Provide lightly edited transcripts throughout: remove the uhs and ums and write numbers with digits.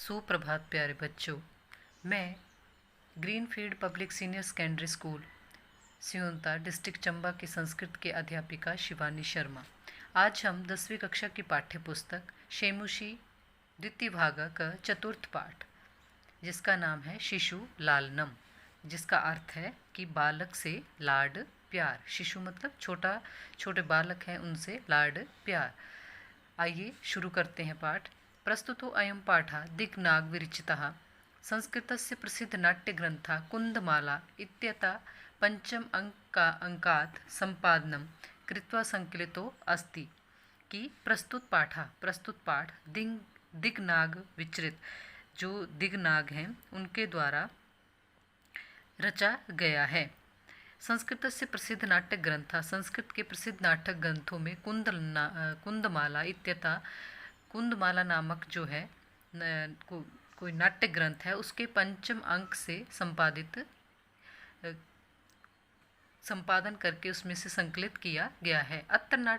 सुप्रभात प्यारे बच्चों। मैं Greenfield public senior secondary school Sihunta district Chamba की संस्कृत के अध्यापिका शिवानी शर्मा। आज हम 10वीं कक्षा की पाठ्य पुस्तक शेमुशी द्वितीय भाग का चतुर्थ पाठ, जिसका नाम है शिशु लालनम, जिसका अर्थ है कि बालक से लाड प्यार। शिशु मतलब छोटे बालक हैं, उनसे लाड प्यार। आइए शुरू करते हैं पाठ। प्रस्तुतो अयं पाठः दिक्नाग विरचितः संस्कृतस्य प्रसिद्धनाट्यग्रन्थः कुन्दमाला इत्यतः पंचम अंकात् संपादनं कृत्वा संकलितो अस्ति। कि प्रस्तुत पाठ दिग्नाग विचरित, जो दिग्नाग हैं उनके द्वारा रचा गया है। संस्कृत से प्रसिद्ध नाट्य ग्रंथ, संस्कृत के प्रसिद्ध नाटक ग्रंथों में कुंदमाला इत्यतः कुंदमाला नामक जो है कोई नाट्य ग्रंथ है, उसके पंचम अंक से संपादन करके उसमें से संकलित किया गया है। अत्र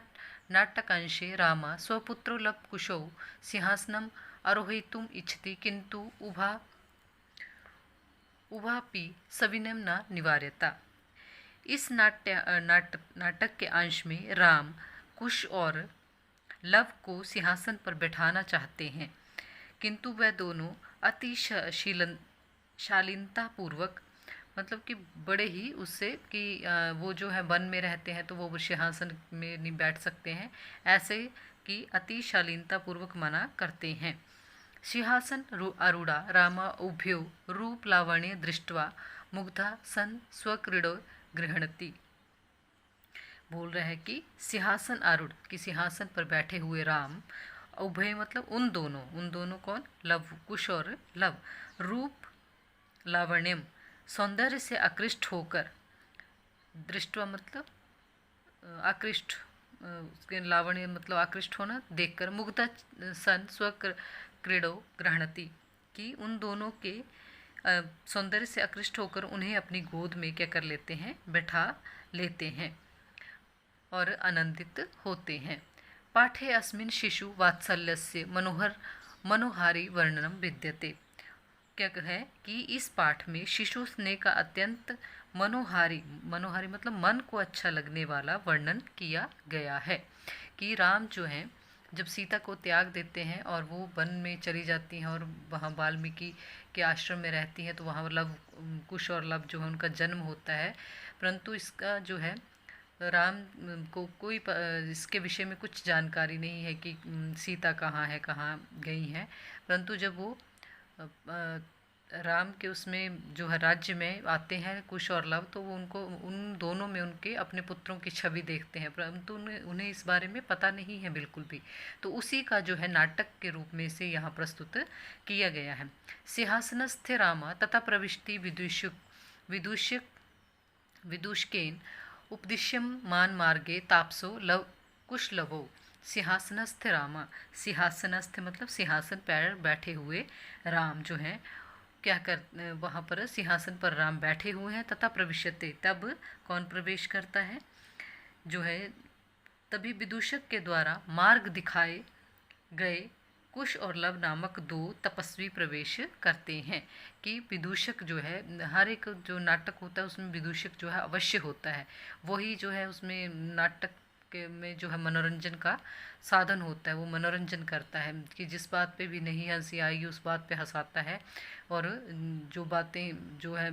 नाटकांशे रामा स्वपुत्रो लवकुशौ सिंहासनम आरोहयितुम इच्छति, किंतु उभापि सविनयं न निवार्यता। इस नाटक के अंश में राम कुश और लव को सिंहासन पर बैठाना चाहते हैं, किंतु वह दोनों अति शालीनता पूर्वक, मतलब कि बड़े ही उससे कि वो जो है वन में रहते हैं तो वो सिंहासन में नहीं बैठ सकते हैं, ऐसे कि अति शालीनता पूर्वक मना करते हैं। सिंहासन आरूढ़ा रामा उभयो रूप लावण्य दृष्ट्वा मुग्धा सन स्वक्रीडो गृहणति। बोल रहे हैं कि सिंहासन आरूढ़, कि सिंहासन पर बैठे हुए राम, उभय मतलब उन दोनों कौन? लव, कुश और लव। रूप लावण्यम सौंदर्य से आकृष्ट होकर, दृष्टवा मतलब आकृष्ट, लावण्य मतलब आकृष्ट होना, देखकर, मुग्धा सन स्वक्रीडो गृहणति, कि उन दोनों के सौंदर्य से आकृष्ट होकर उन्हें अपनी गोद में क्या कर लेते हैं? बैठा लेते हैं और आनंदित होते हैं। पाठे अस्मिन् शिशु वात्सल्यस्य मनोहारी वर्णनम विद्यते। क्या है कि इस पाठ में शिशु स्नेह का अत्यंत मनोहारी मतलब मन को अच्छा लगने वाला वर्णन किया गया है। कि राम जो हैं जब सीता को त्याग देते हैं और वो वन में चली जाती हैं और वहाँ वाल्मीकि के आश्रम में रहती हैं, तो वहाँ कुश और लव जो है उनका जन्म होता है, परंतु इसका जो है राम को कोई इसके विषय में कुछ जानकारी नहीं है कि सीता कहाँ है, कहाँ गई हैं। परंतु जब वो राम के उसमें जो है राज्य में आते हैं कुश और लव, तो वो उनको उन दोनों में उनके अपने पुत्रों की छवि देखते हैं, परंतु उन्हें इस बारे में पता नहीं है बिल्कुल भी। तो उसी का जो है नाटक के रूप में से यहाँ प्रस्तुत किया गया है। सिंहासनस्थ रामा तथा प्रविष्टि विदूषकेन उपदिश्यम मान मार्गे तापसो कुशलभो। सिंहासनस्थ रामा, सिंहासनस्थ मतलब सिंहासन पर बैठे हुए राम जो हैं, क्या कर वहाँ पर सिंहासन पर राम बैठे हुए हैं। तथा प्रविश्यते, तब कौन प्रवेश करता है? जो है तभी विदूषक के द्वारा मार्ग दिखाए गए कुश और लव नामक दो तपस्वी प्रवेश करते हैं। कि विदूषक जो है, हर एक जो नाटक होता है उसमें विदूषक जो है अवश्य होता है, वही जो है उसमें नाटक में जो है मनोरंजन का साधन होता है, वो मनोरंजन करता है कि जिस बात पे भी नहीं हंसी आएगी उस बात पे हंसाता है, और जो बातें जो है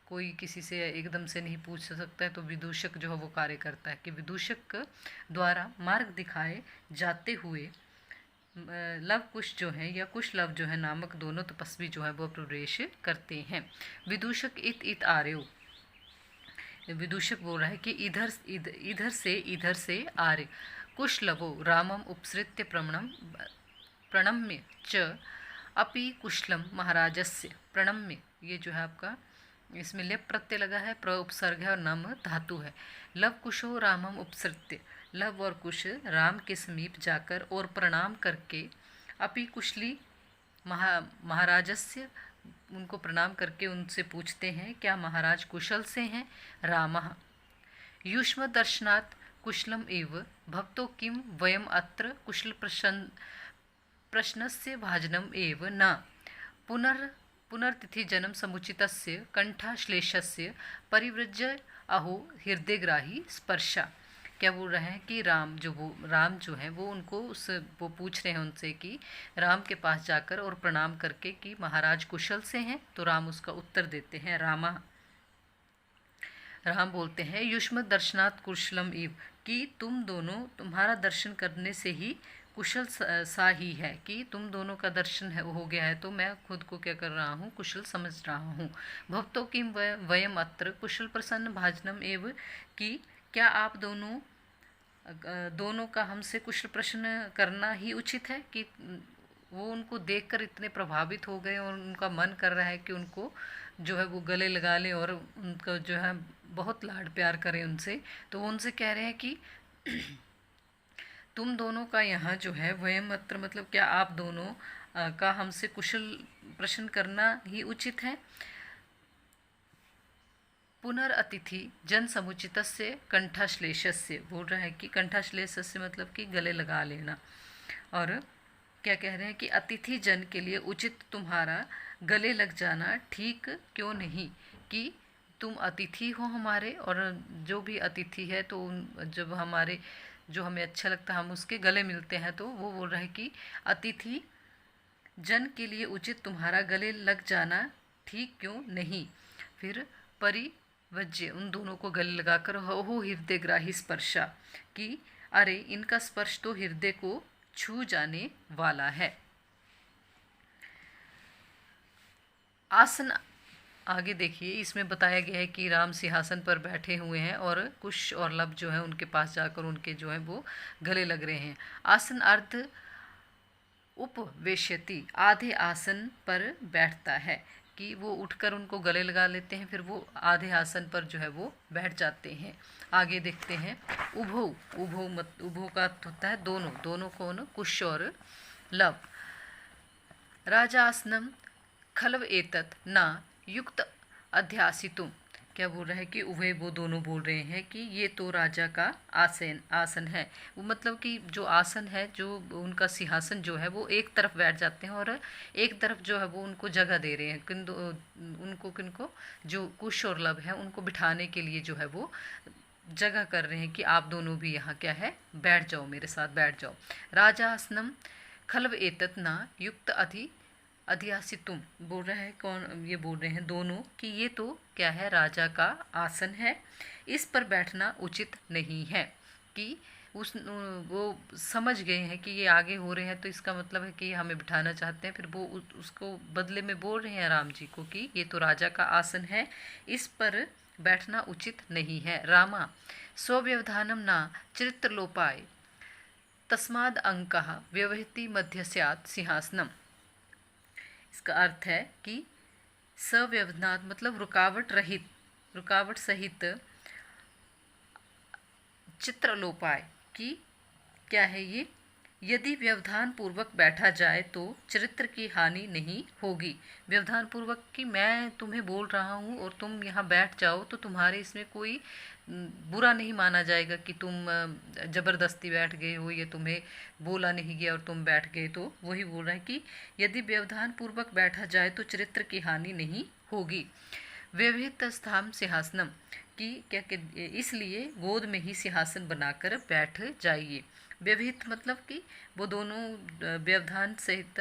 कोई किसी से एकदम से नहीं पूछ सकता है, तो विदूषक जो है वो कार्य करता है। कि विदूषक द्वारा मार्ग दिखाए जाते हुए लव कुश जो है या कुश लव जो है नामक दोनों तपस्वी जो है वो प्रवेश करते हैं। विदूषक इत आर्यो, विदूषक बोल रहा है कि इधर से आर्य कुशलवो रामम उपसृत्य प्रणम्य च अपि कुशलम महाराजस्य। प्रणम्य, ये जो है आपका इसमें लेप प्रत्यय लगा है, प्र उपसर्ग है और नम धातु है। लव कुशो रामम उपसृत्य, लव और कुश राम के समीप जाकर और प्रणाम करके, अपि कुशली महाराजस्य, उनको प्रणाम करके उनसे पूछते हैं क्या महाराज कुशल से हैं। रामः युष्म दर्शनात् कुशलम एव भवतो किम वयम अत्र कुशल प्रश्नस्य भाजनम एव न। पुनर्तिथि जन्म समुचितस्य कंठाश्लेषस्य परिवृज्य अहो हृदयग्राही स्पर्शा। क्या बोल रहे हैं कि राम जो है वो पूछ रहे हैं उनसे कि राम के पास जाकर और प्रणाम करके कि महाराज कुशल से हैं। तो राम उसका उत्तर देते हैं, राम बोलते हैं युष्म दर्शनात् कुशलम इव, कि तुम दोनों, तुम्हारा दर्शन करने से ही कुशल सा ही है, कि तुम दोनों का दर्शन हो गया है तो मैं खुद को क्या कर रहा हूँ, कुशल समझ रहा हूँ। भक्तों किम वयम अत्र कुशल प्रसन्न भाजनम एव, कि क्या आप दोनों का हमसे कुशल प्रश्न करना ही उचित है। कि वो उनको देखकर इतने प्रभावित हो गए और उनका मन कर रहा है कि उनको जो है वो गले लगा लें और उनका जो है बहुत लाड प्यार करें उनसे। तो वो उनसे कह रहे हैं कि तुम दोनों का यहाँ जो है वयम अत्र, मतलब क्या आप दोनों का हमसे कुशल प्रश्न करना ही उचित है। पुनरअतिथि जन समुचितस्य कंठाश्लेषस्य, बोल रहा है कि कंठाश्लेषस्य मतलब कि गले लगा लेना। और क्या कह रहे हैं कि अतिथि जन के लिए उचित तुम्हारा गले लग जाना ठीक क्यों नहीं, कि तुम अतिथि हो हमारे, और जो भी अतिथि है तो जब हमारे जो हमें अच्छा लगता है हम उसके गले मिलते हैं। तो वो बोल रहा है कि अतिथि जन के लिए उचित तुम्हारा गले लग जाना ठीक क्यों नहीं। फिर परिवज्य, उन दोनों को गले लगाकर हो हृदय ग्राही स्पर्शा, कि अरे इनका स्पर्श तो हृदय को छू जाने वाला है। आसन आगे देखिए, इसमें बताया गया है कि राम सिंहासन पर बैठे हुए हैं और कुश और लब जो है उनके पास जाकर उनके जो है वो गले लग रहे हैं। आसन अर्थ उपवेश्यति, आधे आसन पर बैठता है, कि वो उठकर उनको गले लगा लेते हैं, फिर वो आधे आसन पर जो है वो बैठ जाते हैं। आगे देखते हैं उभो, उभो का अर्थ होता है दोनों, दोनों कौन, कुश और लब। राजासनम खलव एतत् ना युक्त अध्यासितुम, क्या बोल रहे हैं कि उभय, वो दोनों बोल रहे हैं कि ये तो राजा का आसन है। वो मतलब कि जो आसन है, जो उनका सिंहासन जो है वो एक तरफ बैठ जाते हैं और एक तरफ जो है वो उनको जगह दे रहे हैं, किनको जो कुश और लब है उनको बिठाने के लिए जो है वो जगह कर रहे हैं कि आप दोनों भी यहाँ क्या है, बैठ जाओ, मेरे साथ बैठ जाओ। राजा आसनम खलव एतत् ना युक्त अधियासितुम, बोल रहे हैं कौन, ये बोल रहे हैं दोनों कि ये तो क्या है, राजा का आसन है, इस पर बैठना उचित नहीं है। कि वो समझ गए हैं कि ये आगे हो रहे हैं तो इसका मतलब है कि हमें बिठाना चाहते हैं। फिर वो उसको बदले में बोल रहे हैं राम जी को कि ये तो राजा का आसन है, इस पर बैठना उचित नहीं है। रामा स्वव्यवधानम ना चरित्रलोपाय तस्माद अंकः व्यवहति मध्य स्यात् सिंहासनम। इसका अर्थ है कि सव्यवधान मतलब रुकावट सहित चित्रलोपाय, कि क्या है ये, यदि व्यवधान पूर्वक बैठा जाए तो चरित्र की हानि नहीं होगी। व्यवधान पूर्वक कि मैं तुम्हें बोल रहा हूँ और तुम यहाँ बैठ जाओ तो तुम्हारे इसमें कोई बुरा नहीं माना जाएगा कि तुम ज़बरदस्ती बैठ गए हो, ये तुम्हें बोला नहीं गया और तुम बैठ गए। तो वही बोल रहा है कि यदि व्यवधान पूर्वक बैठा जाए तो चरित्र की हानि नहीं होगी। व्यवहित स्थान सिंहासनम, कि क्या इसलिए गोद में ही सिंहासन बनाकर बैठ जाइए। व्यवहित मतलब कि वो दोनों व्यवधान सहित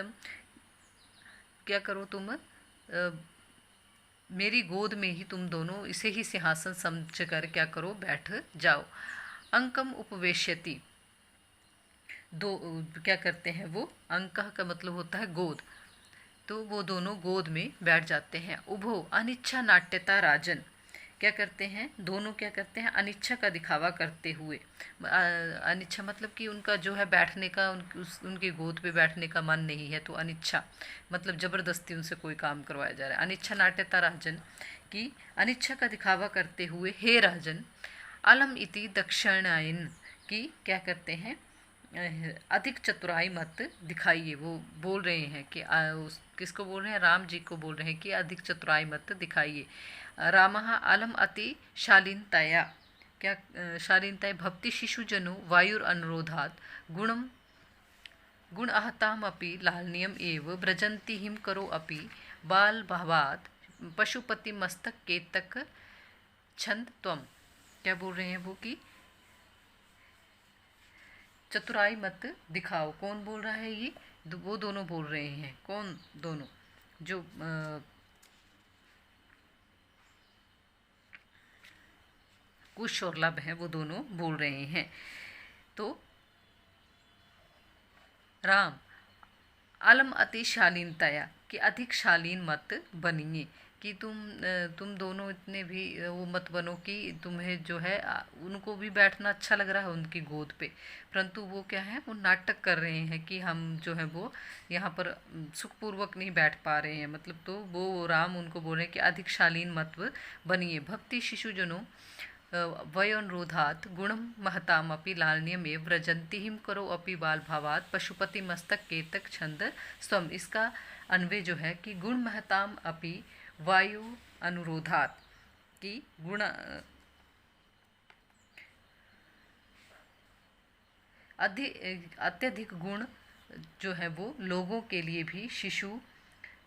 क्या करो, तुम मेरी गोद में ही तुम दोनों इसे ही सिंहासन समझ कर क्या करो, बैठ जाओ। अंकम उपवेश्यति, दो क्या करते हैं वो, अंक का मतलब होता है गोद, तो वो दोनों गोद में बैठ जाते हैं। उभो अनिच्छा नाट्यता राजन, क्या करते हैं, दोनों क्या करते हैं, अनिच्छा का दिखावा करते हुए। अनिच्छा मतलब कि उनका जो है बैठने का, उनकी गोद पे बैठने का मन नहीं है, तो अनिच्छा मतलब ज़बरदस्ती उनसे कोई काम करवाया जा रहा है। अनिच्छा नाट्यता राजन, कि अनिच्छा का दिखावा करते हुए हे राजन, अलम इति दक्षिणायन, कि क्या करते हैं, अधिक चतुराई मत दिखाइए। वो बोल रहे हैं कि किसको बोल रहे हैं, राम जी को बोल रहे हैं कि अधिक चतुराई मत दिखाइए। रामः अलम अति शालीनतया, क्या शालीनतया भक्ति शिशुजनो वायुर अनुरोधात् गुणम गुण आहतामपि लालनीयम एव व्रजंती हिम करो अपि बाल भावात पशुपति मस्तक केतक छंद त्वम। क्या बोल रहे हैं वो कि चतुराई मत दिखाओ। कौन बोल रहा है ये? वो दोनों बोल रहे हैं। कौन दोनों? जो कुश और लब है, वो दोनों बोल रहे हैं। तो राम अलम अति शालीनतया, कि अधिक शालीन मत बनिए, कि तुम दोनों इतने भी वो मत बनो कि तुम्हें जो है उनको भी बैठना अच्छा लग रहा है उनकी गोद पे, परंतु वो क्या है, वो नाटक कर रहे हैं कि हम जो है वो यहाँ पर सुखपूर्वक नहीं बैठ पा रहे हैं। मतलब तो वो राम उनको बोल रहे हैं कि अधिक शालीन मत बनिए। भक्ति शिशुजनों वयोनुरोधात् गुणं महतामपि लालनीयमेव व्रजन्ति हिम करो अपि बाल भावात् पशुपति मस्तक केतक छंद स्वम। इसका अन्वय जो है कि गुण महताम अपि वायु अनुरोधात्, कि गुण अत्यधिक गुण जो है वो लोगों के लिए भी शिशु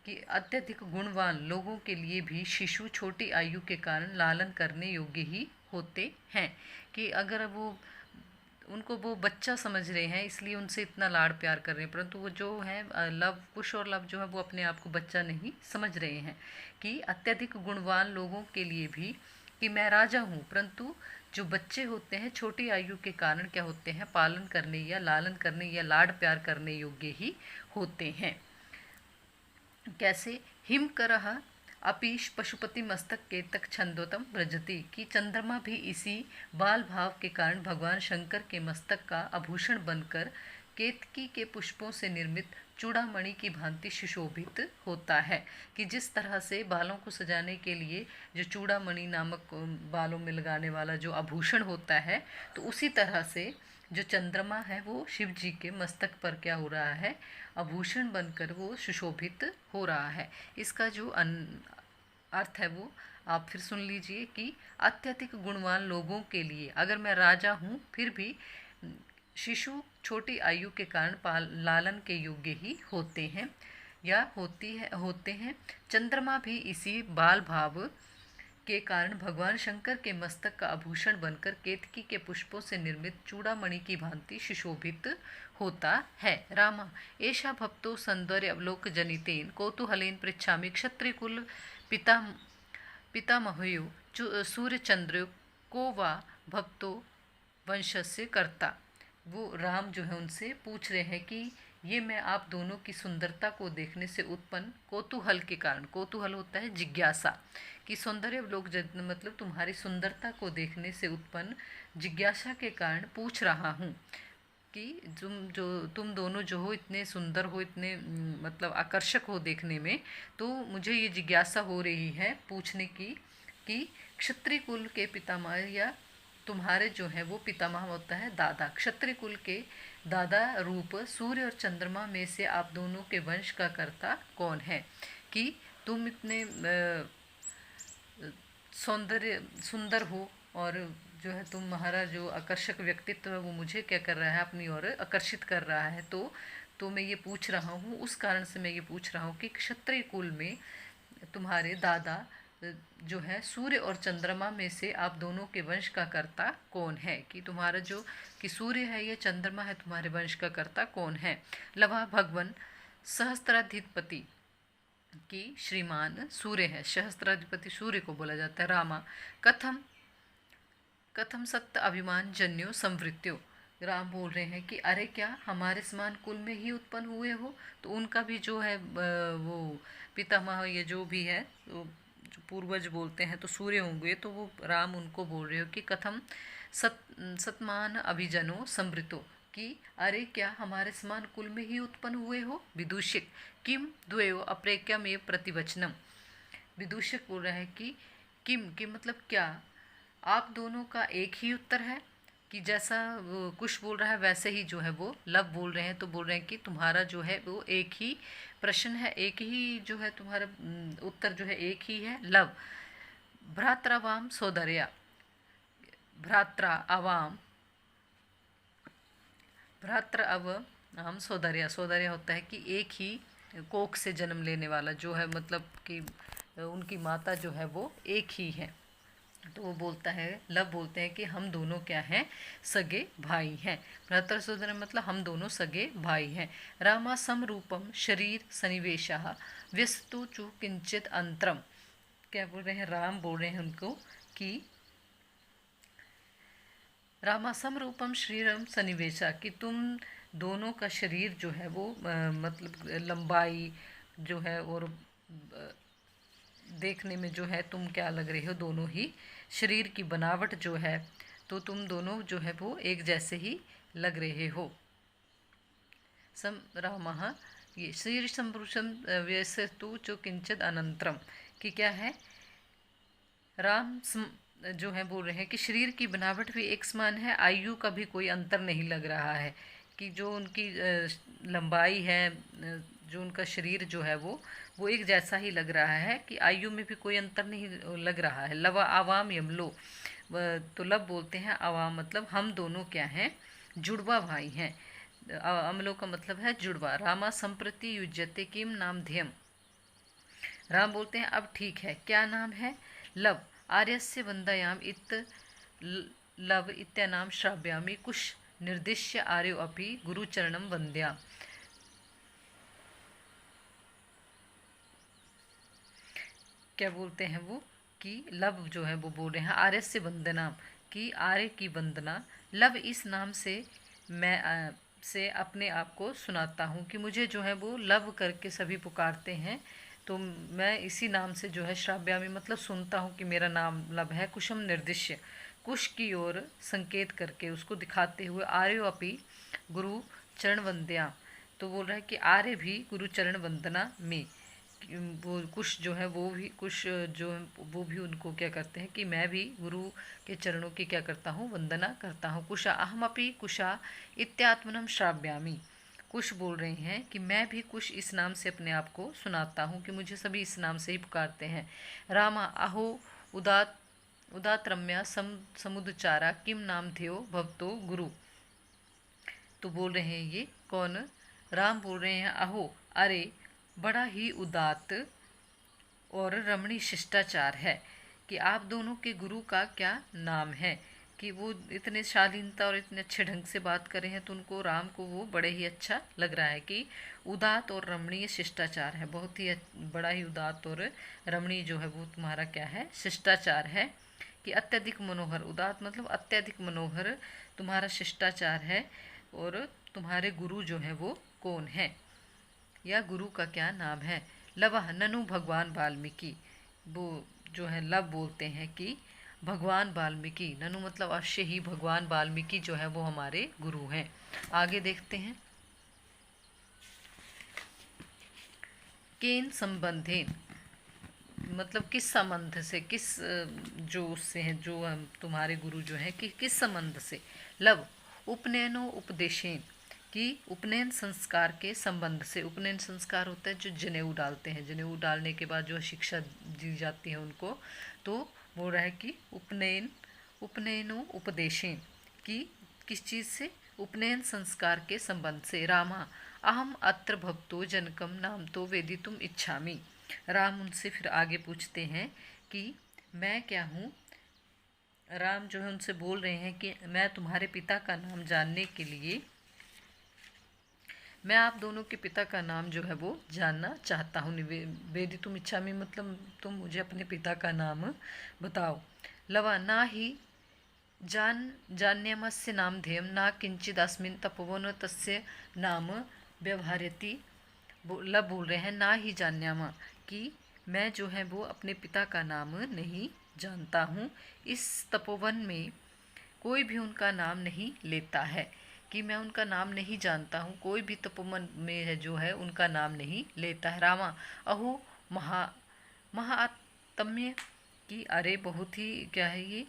कि अत्यधिक गुणवान लोगों के लिए भी शिशु छोटी आयु के कारण लालन करने योग्य ही होते हैं। कि अगर वो उनको वो बच्चा समझ रहे हैं इसलिए उनसे इतना लाड़ प्यार कर रहे हैं, परंतु वो जो है लव कुश और लव जो है वो अपने आप को बच्चा नहीं समझ रहे हैं। कि अत्यधिक गुणवान लोगों के लिए भी कि मैं राजा हूँ, परंतु जो बच्चे होते हैं छोटी आयु के कारण क्या होते हैं, पालन करने या लालन करने या लाड़ प्यार करने योग्य ही होते हैं। कैसे? हिम करह अपीश पशुपति मस्तक केतक छंदोतम व्रजति, कि चंद्रमा भी इसी बाल भाव के कारण भगवान शंकर के मस्तक का आभूषण बनकर केतकी के पुष्पों से निर्मित चूड़ामणि की भांति सुशोभित होता है। कि जिस तरह से बालों को सजाने के लिए जो चूड़ामणि नामक बालों में लगाने वाला जो आभूषण होता है, तो उसी तरह से जो चंद्रमा है वो शिव जी के मस्तक पर क्या हो रहा है, आभूषण बनकर वो सुशोभित हो रहा है। इसका जो अर्थ है वो आप फिर सुन लीजिए कि अत्यधिक गुणवान लोगों के लिए, अगर मैं राजा हूँ फिर भी शिशु छोटी आयु के कारण लालन के योग्य ही होते हैं या होते हैं। चंद्रमा भी इसी बाल भाव के कारण भगवान शंकर के मस्तक का आभूषण बनकर केतकी के पुष्पों से निर्मित चूड़ामणि की भांति सुशोभित होता है। रामा एषा भक्तो सौंदर्य अवलोक जनितेन कौतूहलेन पृच्छामि क्षत्रिय कुल पिता पितामहयो सूर्य चंद्र को वा भक्तो वंशस्य कर्ता। वो राम जो है उनसे पूछ रहे हैं कि ये मैं आप दोनों की सुंदरता को देखने से उत्पन्न कौतूहल के कारण, कौतूहल होता है जिज्ञासा, कि सौंदर्य लोग मतलब तुम्हारी सुंदरता को देखने से उत्पन्न जिज्ञासा के कारण पूछ रहा हूँ कि तुम दोनों जो हो इतने सुंदर हो, इतने मतलब आकर्षक हो देखने में, तो मुझे ये जिज्ञासा हो रही है पूछने की कि क्षत्रिय कुल के पितामह या तुम्हारे जो है वो पितामह होता है दादा, क्षत्रिय कुल के दादा रूप सूर्य और चंद्रमा में से आप दोनों के वंश का कर्ता कौन है। कि तुम इतने सुंदर हो और जो है तुम्हारा जो आकर्षक व्यक्तित्व है वो मुझे क्या कर रहा है, अपनी ओर आकर्षित कर रहा है। तो मैं ये पूछ रहा हूँ, उस कारण से मैं ये पूछ रहा हूँ कि क्षत्रिय कुल में तुम्हारे दादा जो है सूर्य और चंद्रमा में से आप दोनों के वंश का कर्ता कौन है। कि तुम्हारा जो कि सूर्य है या चंद्रमा है, तुम्हारे वंश का कर्ता कौन है। लवा भगवन सहस्त्राधिपति, कि श्रीमान सूर्य है, सहस्त्राधिपति सूर्य को बोला जाता है। रामा कथम सत्य अभिमान जन्यो संवृत्यो, राम बोल रहे हैं कि अरे क्या हमारे समान कुल में ही उत्पन्न हुए हो। तो उनका भी जो है वो पितामह ये जो भी है तो जो पूर्वज बोलते हैं तो सूर्य होंगे, तो वो राम उनको बोल रहे हो कि कथम सतमान अभिजनो समृतो, कि अरे क्या हमारे समान कुल में ही उत्पन्न हुए हो। विदूषक किम द्वयो अप्रेक्यम एव प्रतिवचनम, विदूषक बोल रहे हैं कि किम कि मतलब क्या आप दोनों का एक ही उत्तर है। कि जैसा वो कुश बोल रहा है वैसे ही जो है वो लव बोल रहे हैं, तो बोल रहे हैं कि तुम्हारा जो है वो एक ही प्रश्न है, एक ही जो है तुम्हारा उत्तर जो है एक ही है। लव भ्रात्रावाम सौदर्या, भ्रात्रा अवाम भ्रात्र अव हम सौंदर्य, सौंदर्य होता है कि एक ही कोख से जन्म लेने वाला जो है, मतलब कि उनकी माता जो है वो एक ही है। तो वो बोलता है, लव बोलते हैं कि हम दोनों क्या हैं, सगे भाई हैं। भ्रातर सहोदर मतलब हम दोनों सगे भाई हैं। रामा समरूपम शरीर सन्निवेशः व्यस्तु चु किंचित अंतरम। क्या बोल रहे हैं, राम बोल रहे हैं उनको कि रामासम रूपम श्रीरम सन्निवेशा, कि तुम दोनों का शरीर जो है वो मतलब लंबाई जो है और देखने में जो है तुम क्या लग रहे हो, दोनों ही शरीर की बनावट जो है, तो तुम दोनों जो है वो एक जैसे ही लग रहे हो। सम रामः, ये शरीर संपुरुषम व्यसतु जो किंचित अनंतरम, कि क्या है, राम जो है बोल रहे हैं कि शरीर की बनावट भी एक समान है, आयु का भी कोई अंतर नहीं लग रहा है, कि जो उनकी लंबाई है, जो उनका शरीर जो है वो एक जैसा ही लग रहा है, कि आयु में भी कोई अंतर नहीं लग रहा है। लवा आवाम यमलो, तो लब बोलते हैं आवाम मतलब हम दोनों क्या हैं, जुड़वा भाई हैं। अमलो का मतलब है जुड़वा। रामा संप्रति युज्यते किम नाम ध्यम, राम बोलते हैं अब ठीक है, क्या नाम है, लव। आर्यस्य वंदयाम इत लव इत्यानाम श्राव्यामि कुश निर्दिश्य आर्यो अपि गुरुचरणम वंद्या। क्या बोलते हैं वो, कि लव जो है वो बोल रहे हैं आर्य से वंदना, कि आर्य की वंदना। लव इस नाम से मैं से अपने आप को सुनाता हूँ, कि मुझे जो है वो लव करके सभी पुकारते हैं, तो मैं इसी नाम से जो है श्राव्यामी मतलब सुनता हूँ कि मेरा नाम लव है। कुशम निर्दिश्य, कुश की ओर संकेत करके उसको दिखाते हुए, आर्यो अपि गुरु चरण वंद्या, तो बोल रहा है कि आर्य भी गुरु चरण वंदना में, वो कुश जो है वो भी कुश जो है वो भी उनको क्या करते हैं, कि मैं भी गुरु के चरणों की क्या करता हूँ, वंदना करता हूँ। कुशा अहमपि कुशा इत्यात्मनम श्राव्यामी, कुश बोल रहे हैं कि मैं भी कुश इस नाम से अपने आप को सुनाता हूँ, कि मुझे सभी इस नाम से ही पुकारते हैं। रामा अहो उदात उदात रम्या समुदचारा किम नाम थियो भवतो गुरु, तो बोल रहे हैं ये कौन, राम बोल रहे हैं अहो, अरे बड़ा ही उदात और रमणीय शिष्टाचार है, कि आप दोनों के गुरु का क्या नाम है, कि वो इतने शालीनता और इतने अच्छे ढंग से बात कर रहे हैं, तो उनको राम को वो बड़े ही अच्छा लग रहा है, कि उदात और रमणीय शिष्टाचार है, बहुत ही बड़ा ही उदात और रमणीय जो है वो तुम्हारा क्या है, शिष्टाचार है। कि अत्यधिक मनोहर, उदात मतलब अत्यधिक मनोहर तुम्हारा शिष्टाचार है, और तुम्हारे गुरु जो है वो कौन है, या गुरु का क्या नाम है। लवह ननु भगवान वाल्मीकि, वो जो है लव बोलते हैं कि भगवान वाल्मीकि, ननु मतलब अवश्य ही भगवान वाल्मीकि जो है वो हमारे गुरु हैं। आगे देखते हैं, केन संबंधेन मतलब किस संबंध से, किस जो उससे हैं, जो हम तुम्हारे गुरु जो हैं, कि किस संबंध से। लव उपनयनो उपदेशेन, कि उपनयन संस्कार के संबंध से। उपनयन संस्कार होता है जो जनेऊ डालते हैं, जनेऊ डालने के बाद जो शिक्षा दी जाती है उनको, तो बोल रहा है कि उपनयनो उपदेशेन, कि किस चीज़ से, उपनयन संस्कार के संबंध से। रामा अहम अत्र भक्तो जनकम नाम तो वेदितुम इच्छामि, राम उनसे फिर आगे पूछते हैं कि मैं क्या हूँ, राम जो है उनसे बोल रहे हैं कि मैं तुम्हारे पिता का नाम जानने के लिए, मैं आप दोनों के पिता का नाम जो है वो जानना चाहता हूँ। वेदितुम इच्छामि मतलब तुम मुझे अपने पिता का नाम बताओ। लवा ना ही जान्यमस्य नाम ध्येयम ना किंचिद अस्मिन् तपोवन तस्य नाम व्यवहार्यति। लब बोल रहे हैं ना ही जान्यामा, कि मैं जो है वो अपने पिता का नाम नहीं जानता हूँ, इस तपोवन में कोई भी उनका नाम नहीं लेता है, कि मैं उनका नाम नहीं जानता हूँ, कोई भी तपोवन में है जो है उनका नाम नहीं लेता है। रामा अहो महात्म्य, कि अरे बहुत ही क्या है ये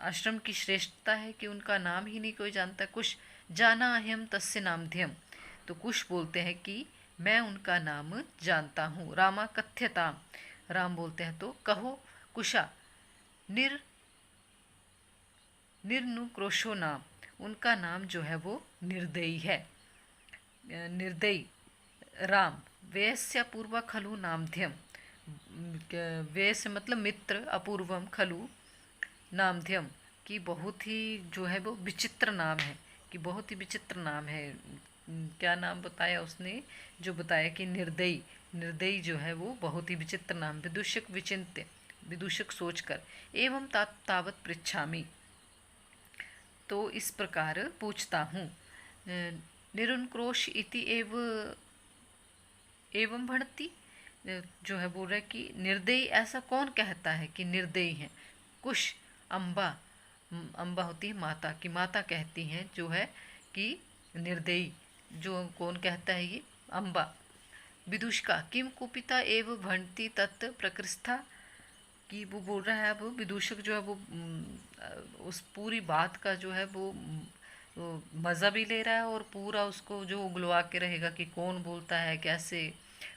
आश्रम की श्रेष्ठता है कि उनका नाम ही नहीं कोई जानता। कुश जाना अहम तस्य नामध्यम, तो कुश बोलते हैं कि मैं उनका नाम जानता हूँ। रामा कथ्यताम, राम बोलते हैं तो कहो। कुशा निर्नुक्रोशो नाम, उनका नाम जो है वो निर्दयी है। निर्दयी राम व्यस्य पूर्व खलु नामध्यम, व्यस्य मतलब मित्र, अपूर्वम खलु नामध्यम कि बहुत ही जो है वो विचित्र नाम है, कि बहुत ही विचित्र नाम है। क्या नाम बताया उसने, जो बताया कि निर्दयी, निर्दयी जो है वो बहुत ही विचित्र नाम। विदूषक विचिन्त्य, विदूषक सोचकर, एवं तावत पृच्छामि, तो इस प्रकार पूछता हूँ। निरुन्क्रोश इति एवं भणति, जो है बोल रहा है कि निर्दयी ऐसा कौन कहता है कि निर्दयी है। कुश अम्बा, अम्बा होती है माता, की माता कहती हैं जो है कि निर्दयी, जो कौन कहता है ये, अम्बा। विदुषका किम कुपिता एव भणति तत् प्रकृष्ठा, कि वो बोल रहा है, अब विदूषक जो है वो उस पूरी बात का जो है वो मज़ा भी ले रहा है और पूरा उसको जो उगलवा के रहेगा कि कौन बोलता है कैसे।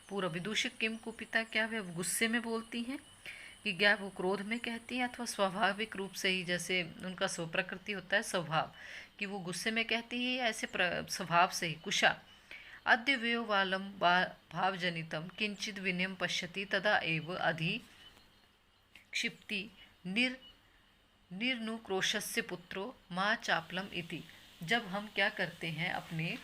पूरा विदूषक किम कुपिता, क्या वे गुस्से में बोलती हैं कि क्या वो क्रोध में कहती हैं, अथवा स्वाभाविक रूप से ही जैसे उनका स्वप्रकृति होता है स्वभाव, कि वो गुस्से में कहती है या ऐसे स्वभाव से ही। कुशा अद्य व्यववालम भावजनितम किंचित विनयम पश्यति तदा एव अधि क्षिप्ति निर्नुक्रोशस्य पुत्रो माँ चापलम इति। जब हम क्या करते हैं अपने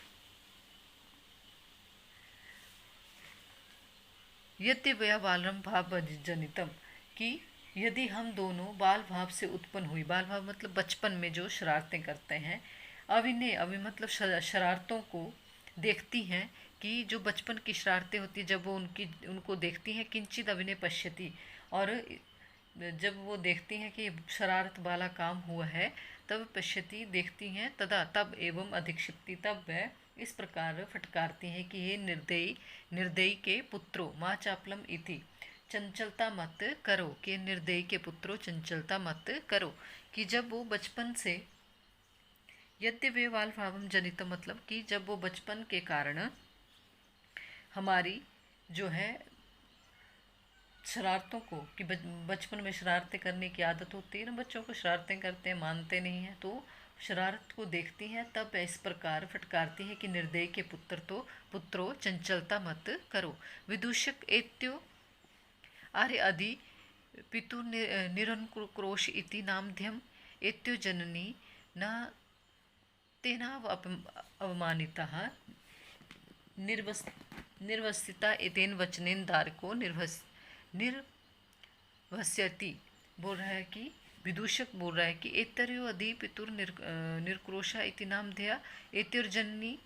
यद्य बालम भाव जनितम, कि यदि हम दोनों बाल भाव से उत्पन्न हुई, बाल भाव मतलब बचपन में जो शरारतें करते हैं, अविनय अवि मतलब शरारतों को देखती हैं, कि जो बचपन की शरारतें होती है जब वो उनको देखती हैं, किंचित अविनय पश्यति, और जब वो देखती हैं कि शरारत वाला काम हुआ है, तब पश्यति देखती हैं, तदा तब एवं अधिक्षिप्ति तब वह इस प्रकार फटकारती हैं कि हे निर्दयी, निर्दयी के पुत्रो माँ चापलम इति, चंचलता मत करो, कि निर्दयी के पुत्रो चंचलता मत करो। कि जब वो बचपन से यद्य वे बाल भावम जनित, मतलब कि जब वो बचपन के कारण हमारी जो है शरारतों को, कि बचपन में शरारतें करने की आदत होती है ना, बच्चों को शरारतें करते हैं, मानते नहीं हैं, तो शरारत को देखती हैं तब इस प्रकार फटकारती है कि निर्दयी के पुत्रो चंचलता मत करो। विदूषक एत्यो आर्य अधि पितु निरनुक्रोश इति नामध्यम एत्यो जननी न तेनाव अवमानिता निर्वसिता एतेन वचनेन दारको निर्वस्यति। बोल रहा है कि विदूषक बोल रहा है कि एतर्यो अधि पितुर निर्क्रोशा इति नाम ध्यया एतिर्जननी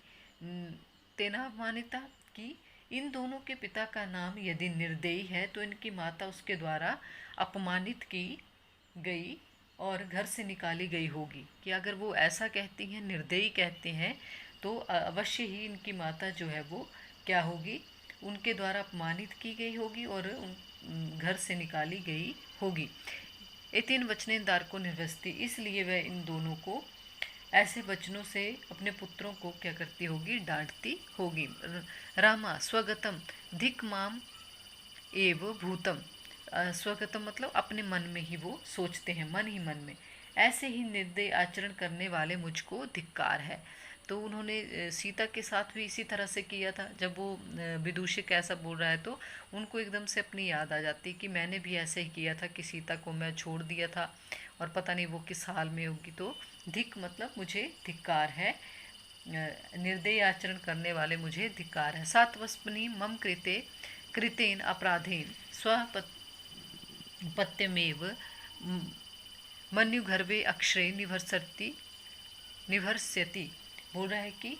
तेना मान्यता, कि इन दोनों के पिता का नाम यदि निर्दयी है तो इनकी माता उसके द्वारा अपमानित की गई और घर से निकाली गई होगी। कि अगर वो ऐसा कहती हैं, निर्दयी कहते हैं, तो अवश्य ही इनकी माता जो है वो क्या होगी, उनके द्वारा अपमानित की गई होगी और घर से निकाली गई होगी। एतेन वचनेन दारको निर्वस्ति, इसलिए वह इन दोनों को ऐसे वचनों से अपने पुत्रों को क्या करती होगी, डांटती होगी। रामा स्वगतम धिक माम एव भूतम, स्वगतम मतलब अपने मन में ही वो सोचते हैं, मन ही मन में, ऐसे ही निर्दय आचरण करने वाले मुझको धिक्कार है। तो उन्होंने सीता के साथ भी इसी तरह से किया था। जब वो विदूषक ऐसा बोल रहा है तो उनको एकदम से अपनी याद आ जाती कि मैंने भी ऐसे ही किया था, कि सीता को मैं छोड़ दिया था और पता नहीं वो किस हाल में होगी। तो धिक मतलब मुझे धिक्कार है, निर्दय आचरण करने वाले मुझे धिक्कार है। सातवस्पनी मम कृतेन अपराधेन स्वपत्यमेव मन्युगर्भे अक्षरे निभर्स्यति। बोल रहा है कि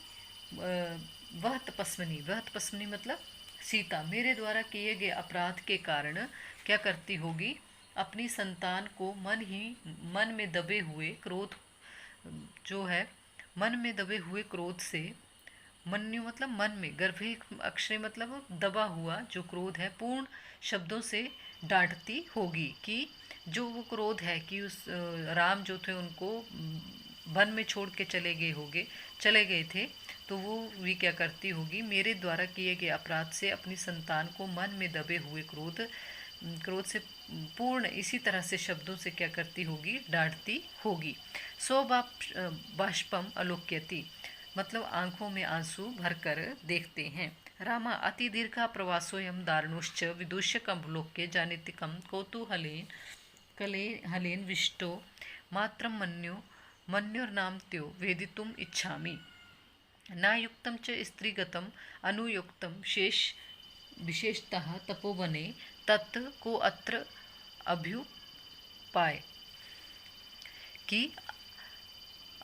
वह तपस्विनी मतलब सीता मेरे द्वारा किए गए अपराध के कारण क्या करती होगी, अपनी संतान को मन में दबे हुए क्रोध जो है, मन में दबे हुए क्रोध से, मन्यु मतलब मन में, गर्भे अक्षय मतलब दबा हुआ जो क्रोध है, पूर्ण शब्दों से डांटती होगी। कि जो वो क्रोध है कि उस राम जो थे उनको वन में छोड़ के चले गए थे, तो वो भी क्या करती होगी, मेरे द्वारा किए गए अपराध से अपनी संतान को मन में दबे हुए क्रोध क्रोध से पूर्ण इसी तरह से शब्दों से क्या करती होगी, डांटती होगी। सो बाष्पम अलोक्यति, मतलब आंखों में आंसू भरकर देखते हैं। रामा अति दीर्घा प्रवासोयम दारुणुश्च विदूष्यकम अवलोक्य जानितिकम कौतूहलेन कले हलेन विष्टो मात्रम मन्योर्नामत्यो वेदितुम इच्छामि। नायुक्तं च स्त्रीगतम अनुयुक्तं विशेषतः तपोवने तत् को अत्र अभ्युपाय, कि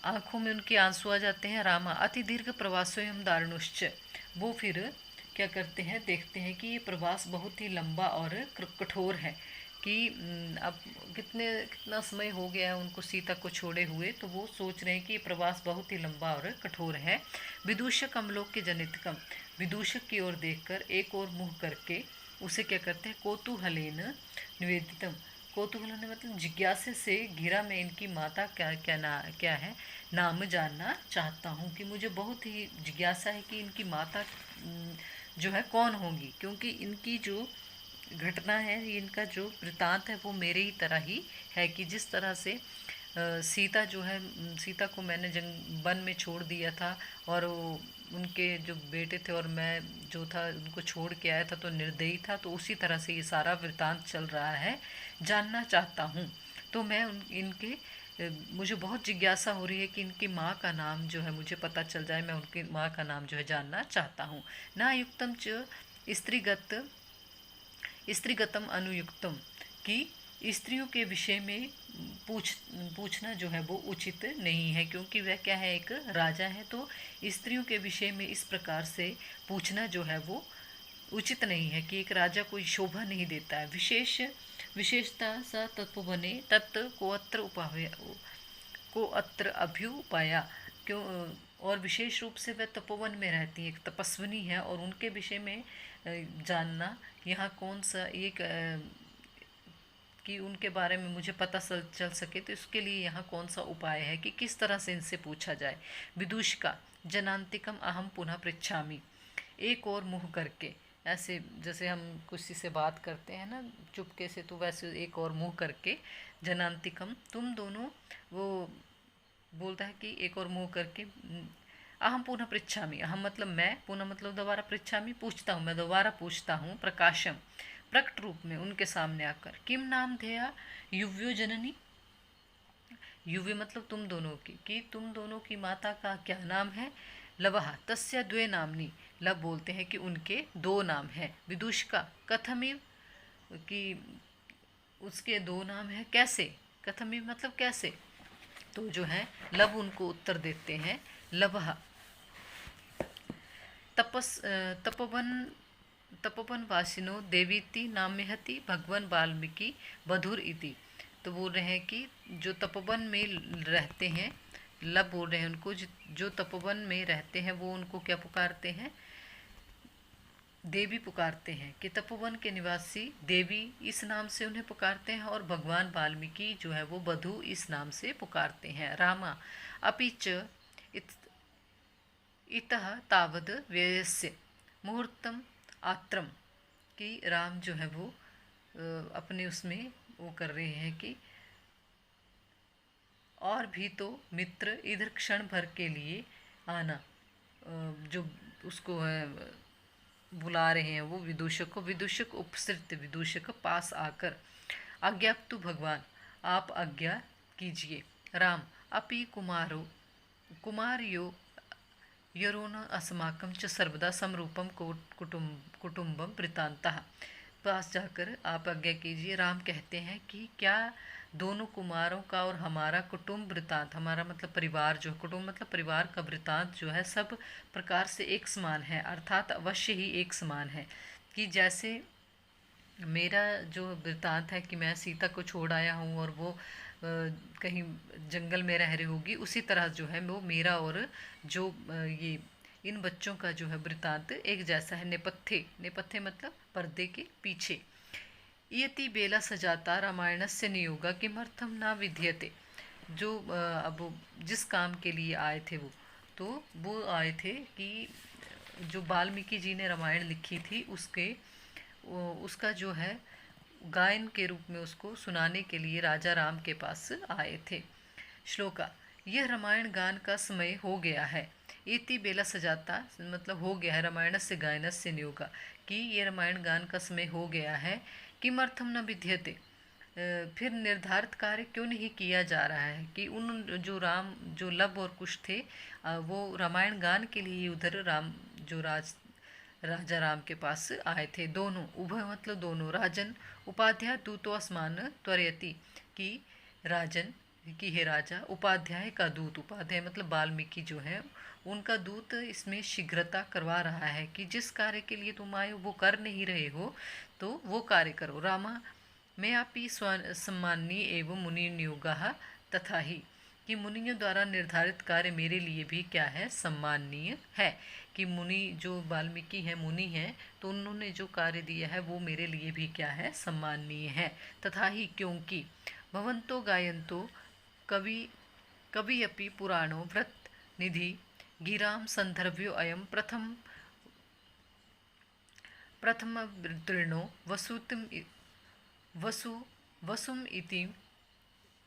आंखों में उनके आंसू आ जाते हैं। रामा अति दीर्घ प्रवासोयम दारुणुश्च, वो फिर क्या करते हैं, देखते हैं कि ये प्रवास बहुत ही लंबा और कठोर है, कि अब कितना समय हो गया है उनको सीता को छोड़े हुए, तो वो सोच रहे हैं कि ये प्रवास बहुत ही लंबा और कठोर है। विदूषक अमलोक के जनितकम, विदूषक की ओर देखकर एक और मुँह करके उसे क्या करते हैं, कौतूहलेन निवेदितम, कौतूहल मतलब जिज्ञासा से घिरा, मैं इनकी माता क्या है नाम जानना चाहता हूँ, कि मुझे बहुत ही जिज्ञासा है कि इनकी माता जो है कौन होंगी, क्योंकि इनकी जो घटना है, इनका जो वृतांत है वो मेरे ही तरह ही है, कि जिस तरह से सीता जो है, सीता को मैंने वन में छोड़ दिया था, और उनके जो बेटे थे और मैं जो था उनको छोड़ के आया था तो निर्दयी था, तो उसी तरह से ये सारा वृतांत चल रहा है, जानना चाहता हूँ। तो मैं इनके मुझे बहुत जिज्ञासा हो रही है कि इनकी माँ का नाम जो है मुझे पता चल जाए, मैं उनकी माँ का नाम जो है जानना चाहता हूँ। ना युक्तम च स्त्रीगतम अनुयुक्तम, कि स्त्रियों के विषय में पूछना जो है वो उचित नहीं है, क्योंकि वह क्या है, एक राजा है, तो स्त्रियों के विषय में इस प्रकार से पूछना जो है वो उचित नहीं है, कि एक राजा कोई शोभा नहीं देता है। विशेषता स तत्व बने तत्व को अत्र अभ्युपाया, क्यों, और विशेष रूप से वह तपोवन में रहती है, एक तपस्विनी है, और उनके विषय में जानना यहाँ कौन सा एक कि उनके बारे में मुझे पता चल सके, तो इसके लिए यहाँ कौन सा उपाय है कि किस तरह से इनसे पूछा जाए। विदूषिका जनांतिकम अहम पुनः पृच्छामि, एक और मुँह करके, ऐसे जैसे हम किसी से बात करते हैं ना चुपके से, तो वैसे एक और मुँह करके, जनांतिकम तुम दोनों, वो बोलता है कि एक और मुँह करके, अहम पुनः पृच्छामि, अहम मतलब मैं, पुनः मतलब दोबारा, पृच्छामि पूछता हूँ, मैं दोबारा पूछता हूँ, प्रकाशम प्रकट रूप में उनके सामने आकर, किम नाम धेया युव्यो जननी, युव्य मतलब तुम दोनों की, कि तुम दोनों की माता का क्या नाम है। लवह तस्य द्वे नामनी, लब बोलते हैं कि उनके दो नाम हैं। विदुषका कथमिव, कि उसके दो नाम हैं, कैसे, कथमिव मतलब कैसे, तो जो है लब उनको उत्तर देते हैं, लवह तपोवन तपोवन वासिनो देवीति नाम्यहति भगवान वाल्मीकि बधुर इति, तो बोल रहे हैं कि जो तपोवन में रहते हैं, लब बोल रहे हैं उनको, जो तपोवन में रहते हैं वो उनको क्या पुकारते हैं, देवी पुकारते हैं, कि तपोवन के निवासी देवी इस नाम से उन्हें पुकारते हैं, और भगवान वाल्मीकि जो है वो बधु इस नाम से पुकारते हैं। रामा अपि च इतः तावद व्ययस्य मुहूर्तम आत्रम, कि राम जो है वो अपने उसमें वो कर रहे हैं कि और भी तो मित्र इधर क्षण भर के लिए आना, जो उसको बुला रहे हैं वो विदूषक को, विदूषक उपसृत, विदूषक पास आकर, आज्ञाप्तु भगवान आप आज्ञा कीजिए। राम अपि कुमारियो यरो न अस्माकं च सर्वदा समरूपम कुटुंबम वृतांतः, पास जाकर आप आज्ञा कीजिए। राम कहते हैं कि क्या दोनों कुमारों का और हमारा कुटुंब वृतांत, हमारा मतलब परिवार, जो कुटुंब मतलब परिवार का वृतांत जो है सब प्रकार से एक समान है, अर्थात अवश्य ही एक समान है, कि जैसे मेरा जो वृतांत है कि मैं सीता को छोड़ आया हूँ और वो कहीं जंगल में रह रही होगी, उसी तरह जो है वो मेरा और जो ये इन बच्चों का जो है वृतांत एक जैसा है। नेपथ्य मतलब पर्दे के पीछे। इयति बेला सजाता रामायणस्य नियोगा किमर्थम ना विद्यते, जो अब जिस काम के लिए आए थे वो आए थे कि जो वाल्मीकि जी ने रामायण लिखी थी उसका जो है गायन के रूप में उसको सुनाने के लिए राजा राम के पास आए थे। श्लोका, यह रामायण गान का समय हो गया है। इति बेला सजाता मतलब हो गया है, रामायणस्य गायनस्य नियोगा, कि ये रामायण गान का समय हो गया है। किमर्थम न विद्यते, फिर निर्धारित कार्य क्यों नहीं किया जा रहा है, कि उन जो लब और कुश थे, वो रामायण गान के लिए उधर राजा राम के पास आए थे। दोनों, उभय मतलब दोनों, राजन उपाध्याय दूतो अस्मान त्वरयति, कि राजन कि हे राजा, उपाध्याय का दूत, उपाध्याय मतलब वाल्मीकि जो है उनका दूत इसमें शीघ्रता करवा रहा है कि जिस कार्य के लिए तुम आए हो वो कर नहीं रहे हो तो वो कार्य करो। रामा मैं आपी सम्मानी एवं मुनि नियोगा तथा ही, कि मुनियों द्वारा निर्धारित कार्य मेरे लिए भी क्या है, सम्माननीय है। कि मुनि जो वाल्मीकि हैं, मुनि हैं, तो उन्होंने जो कार्य दिया है वो मेरे लिए भी क्या है, सम्माननीय है। तथा ही क्योंकि भवंतो गायंतो कवि कवि अपि पुराणो व्रत निधि गिराम संदर्भ्यो अयम प्रथम तृणो वसु वसुम इति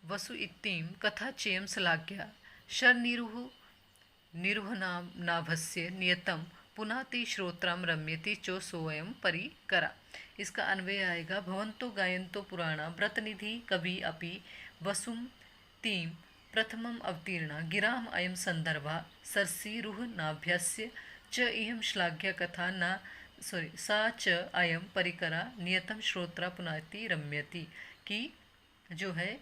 वसु इत्तीं कथा चेयं श्लाघ्या शर्निरुहनाभस्य नियतम पुनाति श्रोत्रम रम्यति चो सोयम परिकरा। इसका अन्वय आएगा, भवंतो गायंतो पुराणा व्रतनिधि कवि अपि वसुम तीम प्रथमम अवतीर्ण गिराम अयम संदर्भा सर्षिरुहनाभ्यस्य च इहं श्लाघ्य कथा न सा च अयम परिकरा नियतम श्रोत्रा पुनाति रम्यति, कि जो है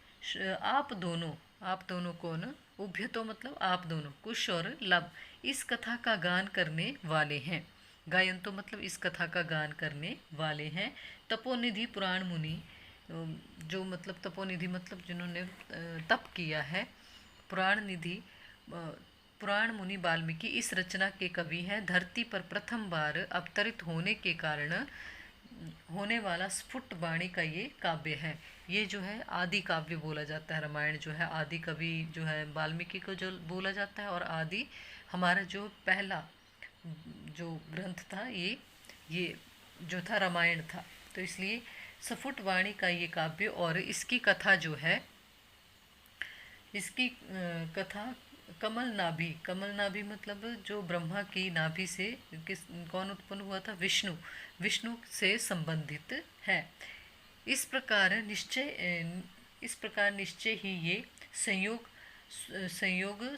आप दोनों कौन, उभय तो मतलब आप दोनों, कुश और लब, इस कथा का गान करने वाले हैं। गायन तो मतलब इस कथा का गान करने वाले हैं। तपोनिधि पुराण मुनि, जो मतलब तपोनिधि मतलब जिन्होंने तप किया है, पुराण निधि पुराण मुनि वाल्मीकि इस रचना के कवि हैं। धरती पर प्रथम बार अवतरित होने के कारण होने वाला स्फुट वाणी का ये काव्य है। ये जो है आदि काव्य बोला जाता है। रामायण जो है आदि कवि जो है वाल्मीकि को जो बोला जाता है, और आदि हमारा जो पहला जो ग्रंथ था ये जो था रामायण था। तो इसलिए सफुट वाणी का ये काव्य, और इसकी कथा जो है, इसकी कथा कमल नाभि मतलब जो ब्रह्मा की नाभि से कौन उत्पन्न हुआ था, विष्णु से संबंधित है। इस प्रकार निश्चय ही ये संयोग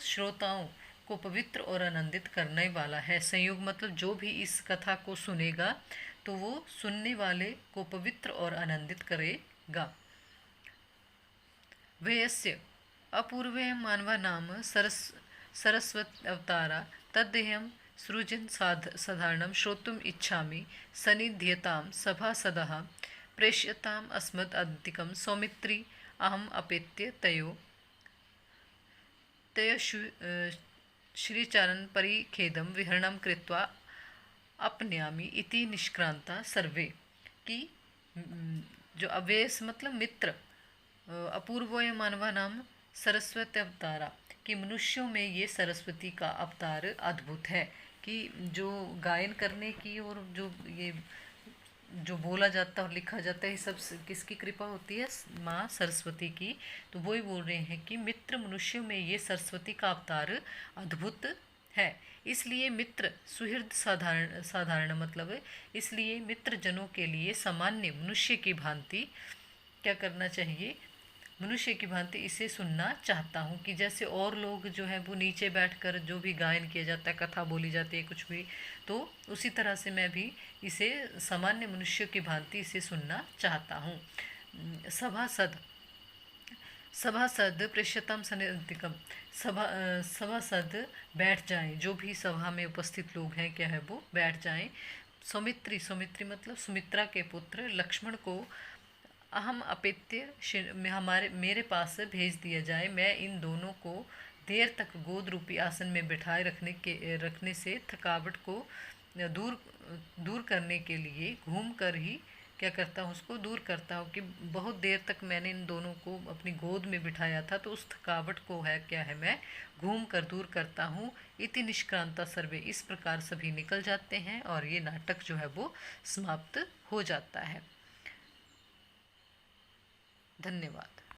श्रोताओं को पवित्र और आनंदित करने वाला है। संयोग मतलब जो भी इस कथा को सुनेगा तो वो सुनने वाले को पवित्र और आनंदित करेगा। व्यस्य अपूर्वेय मानवा नाम सरस्वत अवतारा तद्देहं सृजन साधारणं श्रोतुम् इच्छामि सनिध्यतां सभासदः प्रेष्यताम् अस्मत् अधिकं सौमित्री अहम् अपेत्य तयो श्रीचरण परिखेदं विहरणं कृत्वा अपन्यामि इति निष्क्रांता सर्वे, कि जो अव्ययस मतलब मित्र, अपूर्वोय मानवा नाम सरस्वती अवतारा, कि मनुष्यों में ये सरस्वती का अवतार अद्भुत है। कि जो गायन करने की और जो बोला जाता है और लिखा जाता है, ये सब किसकी कृपा होती है, माँ सरस्वती की। तो वही बोल रहे हैं कि मित्र मनुष्यों में ये सरस्वती का अवतार अद्भुत है। इसलिए मित्र सुहृद साधारण मतलब है, इसलिए मित्र जनों के लिए सामान्य मनुष्य की भांति क्या करना चाहिए, मनुष्य की भांति इसे सुनना चाहता हूँ। कि जैसे और लोग जो है वो नीचे बैठकर जो भी गायन किया जाता है, कथा बोली जाती है कुछ भी, तो उसी तरह से मैं भी इसे सामान्य मनुष्य की भांति इसे सुनना चाहता हूँ। सभासद प्रेष्यताम सनिधिकम, सभासद बैठ जाएं, जो भी सभा में उपस्थित लोग हैं क्या है वो बैठ जाएं। सौमित्री मतलब सुमित्रा के पुत्र लक्ष्मण को अहम अपेत्य मेरे पास भेज दिया जाए। मैं इन दोनों को देर तक गोद रूपी आसन में बिठाए रखने से थकावट को दूर करने के लिए घूम कर ही क्या करता हूँ, उसको दूर करता हूँ। कि बहुत देर तक मैंने इन दोनों को अपनी गोद में बिठाया था, तो उस थकावट को है क्या है मैं घूम कर दूर करता हूँ। इति निष्क्रांता सर्वे, इस प्रकार सभी निकल जाते हैं और ये नाटक जो है वो समाप्त हो जाता है। धन्यवाद।